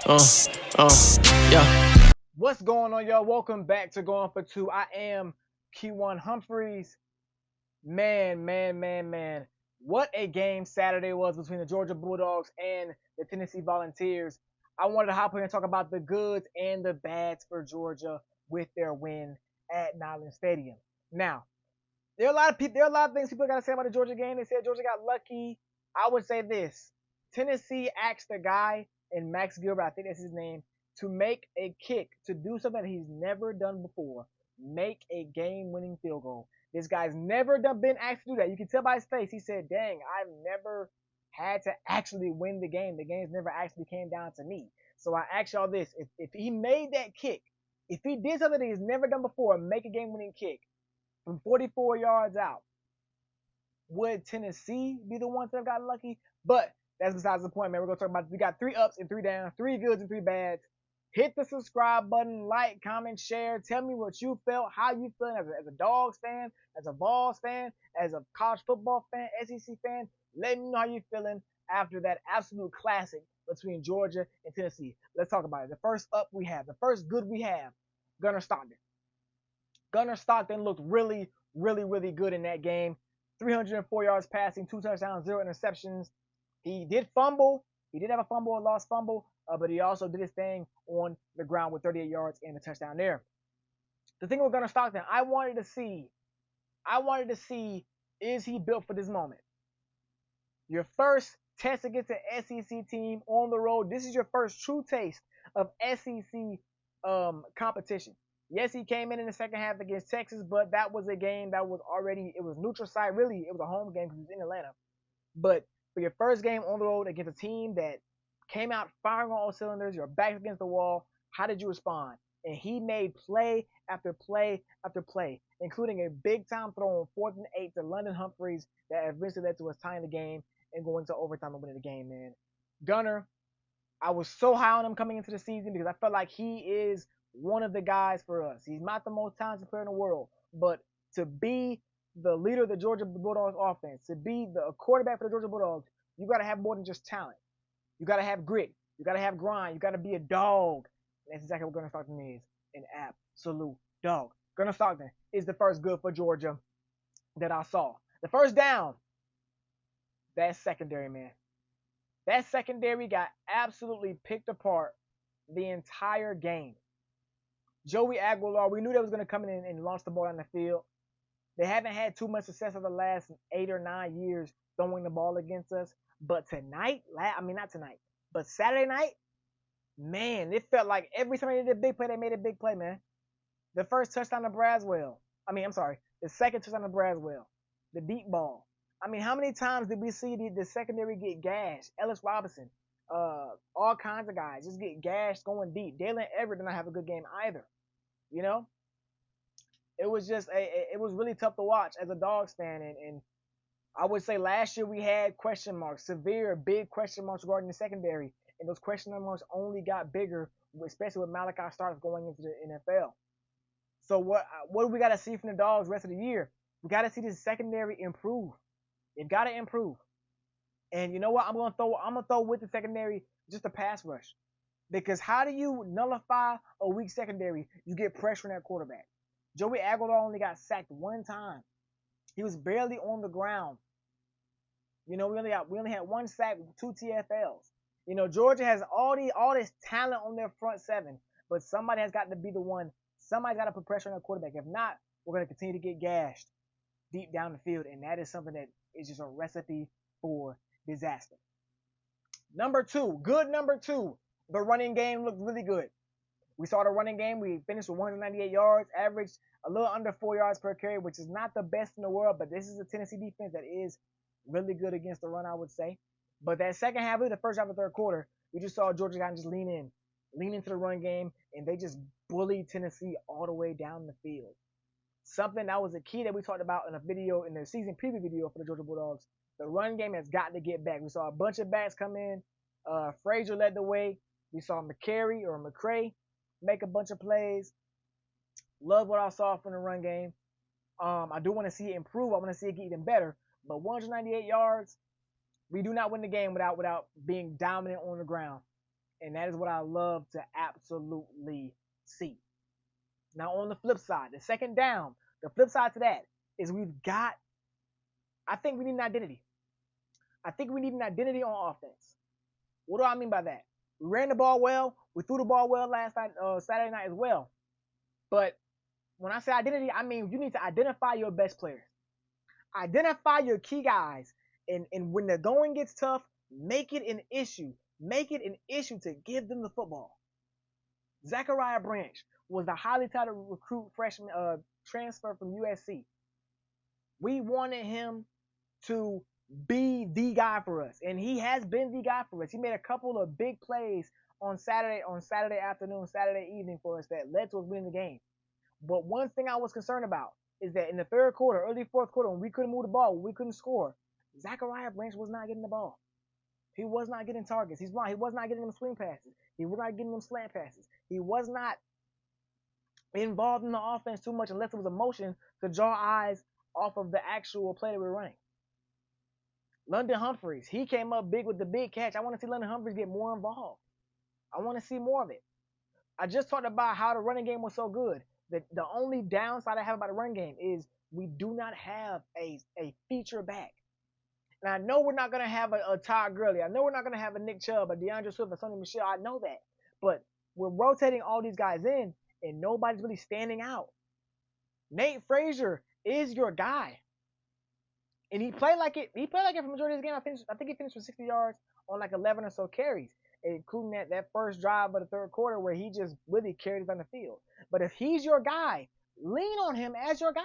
Yeah. What's going on, y'all? Welcome back to Going for Two. I am Kejuannh Humphreys. Man. What a game Saturday was between the Georgia Bulldogs and the Tennessee Volunteers. I wanted to hop here and talk about the goods and the bads for Georgia with their win at Neyland Stadium. Now, there are a lot of people. There are a lot of things people got to say about the Georgia game. They said Georgia got lucky. I would say this: Tennessee asked the guy in Max Gilbert, I think that's his name, to make a kick, to do something that he's never done before, make a game-winning field goal. This guy's never been asked to do that. You can tell by his face. He said, "Dang, I've never had to actually win the game. The game's never actually came down to me." So I ask y'all this: if he made that kick, if he did something that he's never done before, make a game-winning kick from 44 yards out, would Tennessee be the ones that have gotten lucky? But that's besides the point, man. We're gonna talk about we got 3 ups and 3 downs, 3 goods and 3 bads. Hit the subscribe button, like, comment, share. Tell me what you felt, how you feeling as a Dogs fan, as a Vols fan, as a college football fan, SEC fan. Let me know how you're feeling after that absolute classic between Georgia and Tennessee. Let's talk about it. The first up we have, the first good we have, Gunnar Stockton. Gunnar Stockton looked really good in that game. 304 yards passing, 2 touchdowns, 0 interceptions. He did fumble. He did have a fumble, a lost fumble, but he also did his thing on the ground with 38 yards and a touchdown there. The thing with Gunnar Stockton, I wanted to see, is he built for this moment? Your first test against an SEC team on the road. This is your first true taste of SEC competition. Yes, he came in the second half against Texas, but that was a game that was already, it was neutral site. Really, it was a home game because he was in Atlanta. But for your first game on the road against a team that came out firing on all cylinders, your back against the wall, how did you respond? And he made play after play after play, including a big-time throw on 4th and 8 to London Humphreys that eventually led to us tying the game and going to overtime and winning the game, man. Gunnar, I was so high on him coming into the season because I felt like he is one of the guys for us. He's not the most talented player in the world, but to be the leader of the Georgia Bulldogs offense, to be the quarterback for the Georgia Bulldogs, you got to have more than just talent. You got to have grit. You got to have grind. You got to be a dog. And that's exactly what Gunnar Stockton is, an absolute dog. Gunnar Stockton is the first good for Georgia that I saw. The first down, that secondary, man. That secondary got absolutely picked apart the entire game. Joey Aguilar, we knew that was going to come in and launch the ball on the field. They haven't had too much success over the last 8 or 9 years throwing the ball against us. But tonight, not tonight, but Saturday night, man, it felt like every time they did a big play, they made a big play, man. The first touchdown to Braswell. The second touchdown to Braswell. The deep ball. How many times did we see the secondary get gashed? Ellis Robinson, all kinds of guys just get gashed going deep. Dalen Everett did not have a good game either. You know, it was just it was really tough to watch as a Dogs fan, and I would say last year we had question marks, severe big question marks regarding the secondary, and those question marks only got bigger, especially with Malachi Starks going into the NFL. So what do we got to see from the Dogs the rest of the year? We got to see this secondary improve. They've got to improve. And you know what? I'm gonna throw with the secondary just a pass rush. Because how do you nullify a weak secondary? You get pressure on that quarterback. Joey Aguilar only got sacked 1 time. He was barely on the ground. We only had 1 sack, 2 TFLs. Georgia has all this talent on their front 7, but somebody has got to be the one. Somebody's got to put pressure on the quarterback. If not, we're going to continue to get gashed deep down the field, and that is something that is just a recipe for disaster. Number 2, the running game looked really good. We saw the running game. We finished with 198 yards, averaged a little under 4 yards per carry, which is not the best in the world, but this is a Tennessee defense that is really good against the run, I would say. But that second half, the first half of the third quarter, we just saw Georgia kind of just lean into the run game, and they just bullied Tennessee all the way down the field. Something that was a key that we talked about in the season preview video for the Georgia Bulldogs. The run game has got to get back. We saw a bunch of backs come in. Frazier led the way. We saw McCray make a bunch of plays. Love what I saw from the run game. I do want to see it improve. I want to see it get even better. But 198 yards, we do not win the game without being dominant on the ground. And that is what I love to absolutely see. Now, on the flip side, the second down, the flip side to that is I think we need an identity. I think we need an identity on offense. What do I mean by that? We ran the ball well. We threw the ball well last night, Saturday night as well. But when I say identity, I mean you need to identify your best players. Identify your key guys. And when the going gets tough, make it an issue. Make it an issue to give them the football. Zachariah Branch was the highly touted recruit freshman transfer from USC. We wanted him to be the guy for us, and he has been the guy for us. He made a couple of big plays on Saturday afternoon, Saturday evening for us that led to us winning the game. But one thing I was concerned about is that in the third quarter, early fourth quarter, when we couldn't move the ball, when we couldn't score, Zachariah Branch was not getting the ball. He was not getting targets. He was not getting them swing passes. He was not getting them slant passes. He was not involved in the offense too much unless it was a motion to draw eyes off of the actual play that we were running. London Humphreys, he came up big with the big catch. I want to see London Humphreys get more involved. I want to see more of it. I just talked about how the running game was so good. The only downside I have about the run game is we do not have a feature back. And I know we're not going to have a Todd Gurley. I know we're not going to have a Nick Chubb, a DeAndre Swift, or Sonny Michel. I know that. But we're rotating all these guys in, and nobody's really standing out. Nate Frazier is your guy. And he played like it. He played like it for the majority of the game. I think he finished with 60 yards on like 11 or so carries, including that first drive of the third quarter where he just really carried it on the field. But if he's your guy, lean on him as your guy.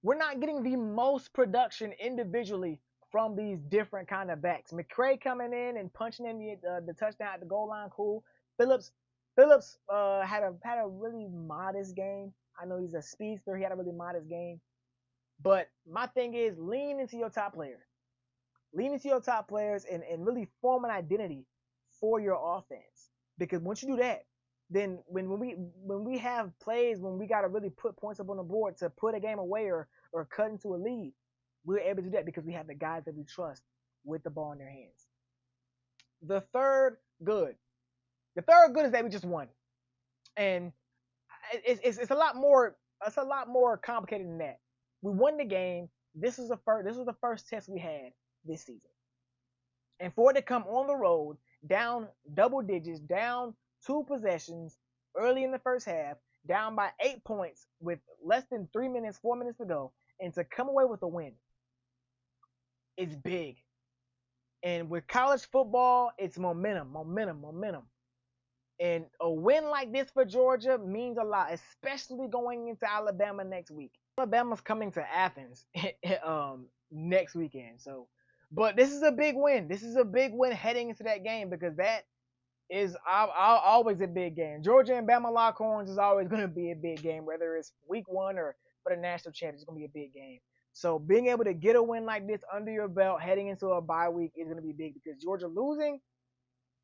We're not getting the most production individually from these different kind of backs. McCray coming in and punching in the touchdown at the goal line, cool. Phillips had a really modest game. I know he's a speedster. He had a really modest game. But my thing is lean into your top players. Lean into your top players and really form an identity for your offense. Because once you do that, then when we have plays when we got to really put points up on the board to put a game away or cut into a lead, we're able to do that because we have the guys that we trust with the ball in their hands. The third good is that we just won, and it's a lot more complicated than that. We won the game. This was the first test we had this season, and for it to come on the road down double digits, down 2 possessions early in the first half, down by 8 points with less than 4 minutes to go, and to come away with a win, it's big. And with college football, it's momentum. And a win like this for Georgia means a lot, especially going into Alabama next week. Alabama's coming to Athens next weekend. So, but this is a big win. This is a big win heading into that game because that is always a big game. Georgia and Bama Lockhorns is always going to be a big game, whether it's week 1 or for the national championship. It's going to be a big game. So being able to get a win like this under your belt heading into a bye week is going to be big because Georgia losing,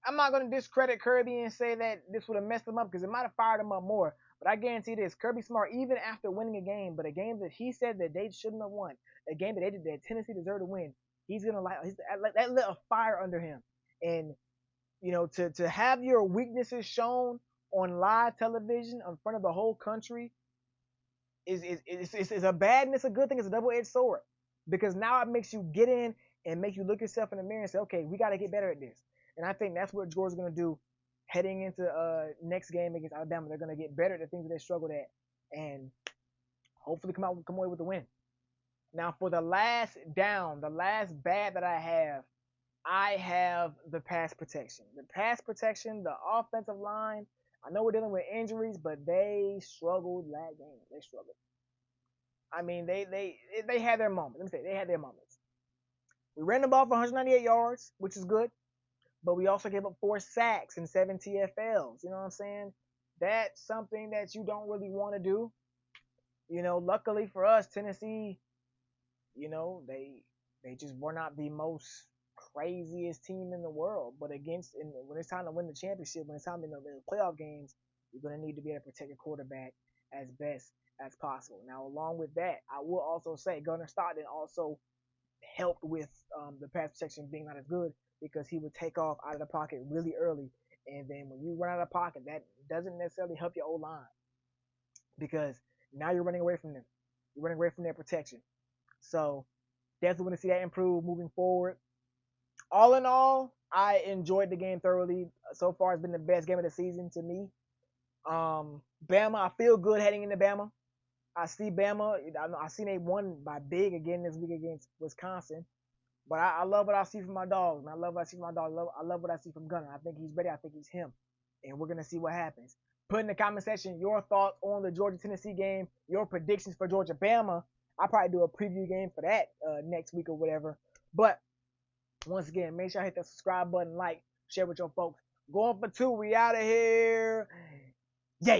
I'm not going to discredit Kirby and say that this would have messed him up because it might have fired him up more. But I guarantee this, Kirby Smart, even after winning a game, but a game that he said that they shouldn't have won, a game that Tennessee deserved to win, he's going to that lit a fire under him. And you know, to have your weaknesses shown on live television in front of the whole country is a bad and it's a good thing. It's a double-edged sword because now it makes you get in and make you look yourself in the mirror and say, okay, we got to get better at this. And I think that's what Georgia's going to do heading into next game against Alabama. They're going to get better at the things that they struggled at and hopefully come away with the win. Now for the last down, the last bad that I have the pass protection. The pass protection, the offensive line. I know we're dealing with injuries, but they struggled last game. They struggled. I mean, they had their moments. Let me say, they had their moments. We ran the ball for 198 yards, which is good, but we also gave up 4 sacks and 7 TFLs. You know what I'm saying? That's something that you don't really want to do. You know, luckily for us, Tennessee, you know, they just were not the most craziest team in the world, but when it's time to win the championship, when it's time to the playoff games, you're going to need to be able to protect your quarterback as best as possible. Now, along with that, I will also say Gunnar Stockton also helped with the pass protection being not as good because he would take off out of the pocket really early. And then when you run out of the pocket, that doesn't necessarily help your O-line because now you're running away from them. You're running away from their protection. So definitely want to see that improve moving forward. All in all, I enjoyed the game thoroughly. So far, it's been the best game of the season to me. Bama, I feel good heading into Bama. I see Bama. I seen they won by big again this week against Wisconsin. But I love what I see from my dogs. I love what I see from my dog. I love what I see from Gunner. I think he's ready. I think he's him. And we're going to see what happens. Put in the comment section your thoughts on the Georgia-Tennessee game, your predictions for Georgia-Bama. I'll probably do a preview game for that next week or whatever. But once again, make sure I hit that subscribe button, like, share with your folks. Going for 2. We out of here. Yeah.